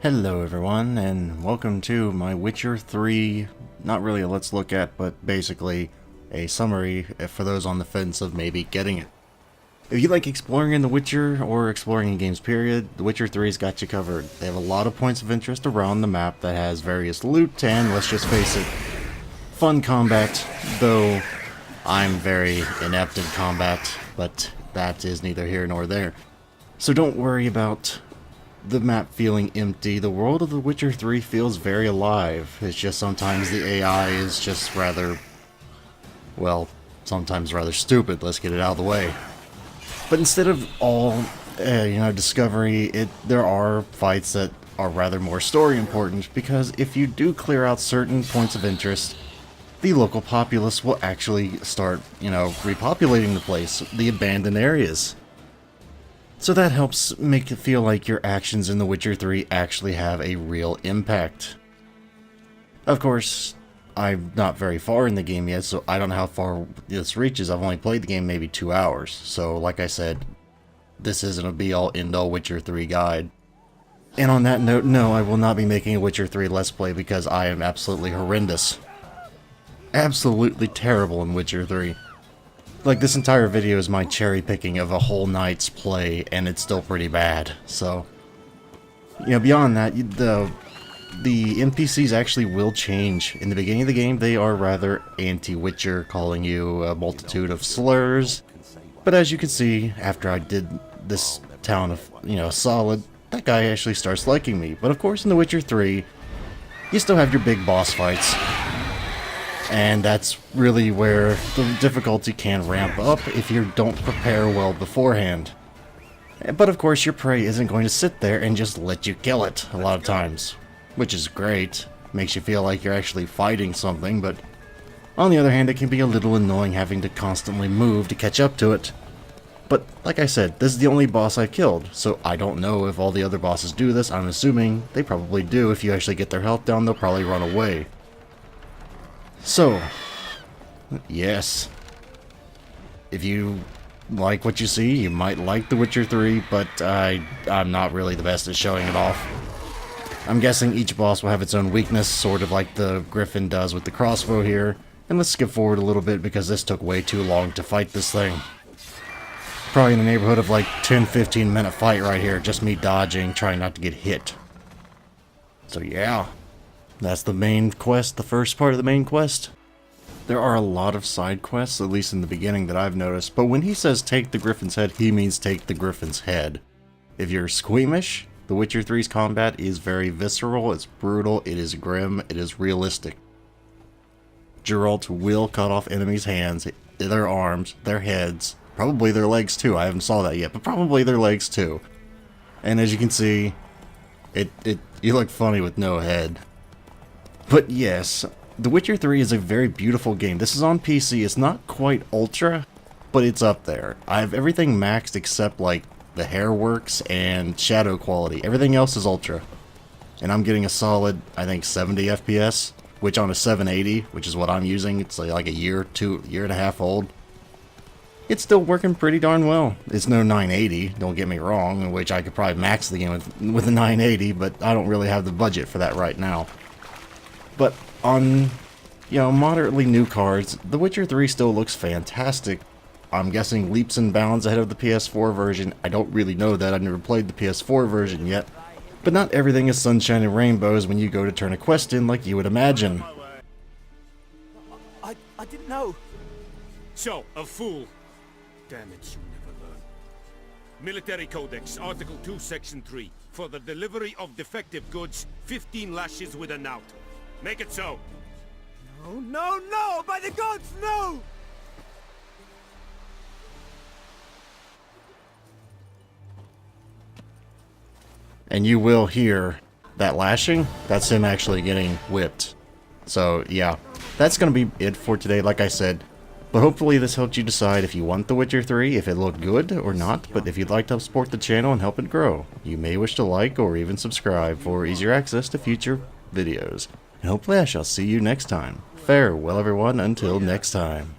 Hello everyone, and welcome to my Witcher 3, not really a let's look at, but basically a summary for those on the fence of maybe getting it. If you like exploring in The Witcher, or exploring in games period, The Witcher 3's got you covered. They have a lot of points of interest around the map that has various loot, and let's just face it, fun combat, though I'm very inept in combat, but that is neither here nor there. So don't worry about the map feeling empty. The world of The Witcher 3 feels very alive. It's just sometimes the AI is just rather, well, sometimes rather stupid. Let's get it out of the way. But instead of all, discovery, there are fights that are rather more story important, because if you do clear out certain points of interest, the local populace will actually start, repopulating the place, the abandoned areas. So that helps make it feel like your actions in The Witcher 3 actually have a real impact. Of course, I'm not very far in the game yet, so I don't know how far this reaches. I've only played the game maybe 2 hours, so like I said, this isn't a be-all, end-all Witcher 3 guide. And on that note, no, I will not be making a Witcher 3 Let's Play because I am absolutely horrendous. Absolutely terrible in Witcher 3. Like, this entire video is my cherry picking of a whole night's play, and it's still pretty bad. So, beyond that, the NPCs actually will change. In the beginning of the game, they are rather anti-Witcher, calling you a multitude of slurs. But as you can see, after I did this town of, solid, that guy actually starts liking me. But of course, in The Witcher 3, you still have your big boss fights. And that's really where the difficulty can ramp up if you don't prepare well beforehand. But of course your prey isn't going to sit there and just let you kill it a lot of times, which is great. Makes you feel like you're actually fighting something, but on the other hand it can be a little annoying having to constantly move to catch up to it. But like I said, this is the only boss I've killed, so I don't know if all the other bosses do this. I'm assuming they probably do. If you actually get their health down, they'll probably run away. So, yes, if you like what you see, you might like The Witcher 3, but I'm not really the best at showing it off. I'm guessing each boss will have its own weakness, sort of like the Griffin does with the crossbow here. And let's skip forward a little bit because this took way too long to fight this thing. Probably in the neighborhood of like 10-15 minute fight right here, just me dodging, trying not to get hit. So yeah. That's the main quest, the first part of the main quest. There are a lot of side quests, at least in the beginning, that I've noticed, but when he says take the Griffin's head, he means take the Griffin's head. If you're squeamish, The Witcher 3's combat is very visceral, it's brutal, it is grim, it is realistic. Geralt will cut off enemies' hands, their arms, their heads, probably their legs too. I haven't saw that yet, but probably their legs too. And as you can see, you look funny with no head. But yes, The Witcher 3 is a very beautiful game. This is on PC. It's not quite ultra, but it's up there. I have everything maxed except like the hair works and shadow quality. Everything else is ultra. And I'm getting a solid, I think, 70 FPS, which on a 780, which is what I'm using, it's like a year and a half old. It's still working pretty darn well. It's no 980, don't get me wrong, in which I could probably max the game with a 980, but I don't really have the budget for that right now. But on, moderately new cards, The Witcher 3 still looks fantastic. I'm guessing leaps and bounds ahead of the PS4 version. I don't really know that. I've never played the PS4 version yet. But not everything is sunshine and rainbows when you go to turn a quest in like you would imagine. I didn't know. So, a fool. Damn it, you never learn. Military Codex, Article 2, Section 3. For the delivery of defective goods, 15 lashes with a knout. Make it so. No, no, no! By the gods, no! And you will hear that lashing. That's him actually getting whipped. So yeah, that's going to be it for today, like I said. But hopefully this helped you decide if you want The Witcher 3, if it looked good or not. But if you'd like to help support the channel and help it grow, you may wish to like or even subscribe for easier access to future videos. And hopefully I shall see you next time. Farewell everyone, until next time.